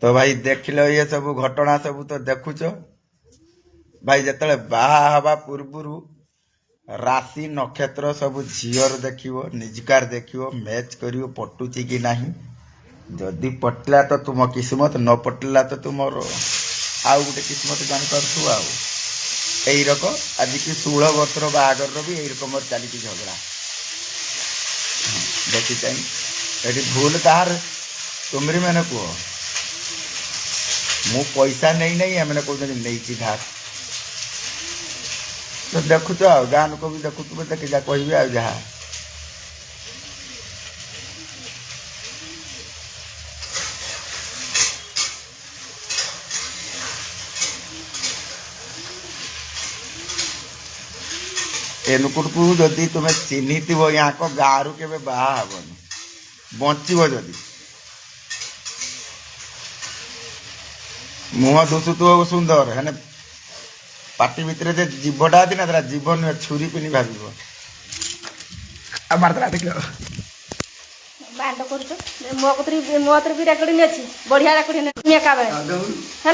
तो भाई देख लो ये सब घटना सब तो देखुच भाई जिते बाहा हवा पूर्व राशि नक्षत्र सब झीर देखियो निजकार देखियो मैच करियो पटुची कि नहीं जदि पटला तो तुम किस्मत न पटला तो तुम आउ गोटे किस्मत जापार आई रकम आज की 16 वर्षर बाहागर भी यही रकम चली झगड़ा देखी चाहिए ये भूल कहार तुमरी मैंने कह मु पैसा नहीं नहीं एमने कहते नहीं धार तो देखुच आ गाँ लोक भी देखुवे देखी जा कहे आ जहाँ एनुकुट को जदि तुम्हें चिन्ही थी यहाँ को गाँव रु के बाहा हेबन बचब जदि मुह दुसुथु सुंदर है पार्टी भितर जे जीवटा अच्छी ना जीव नुहे छुरी पिनी भाव मारदा देख बांड कर मो भी रेकर्डिंग अच्छी बढ़िया रेकर्डिंग है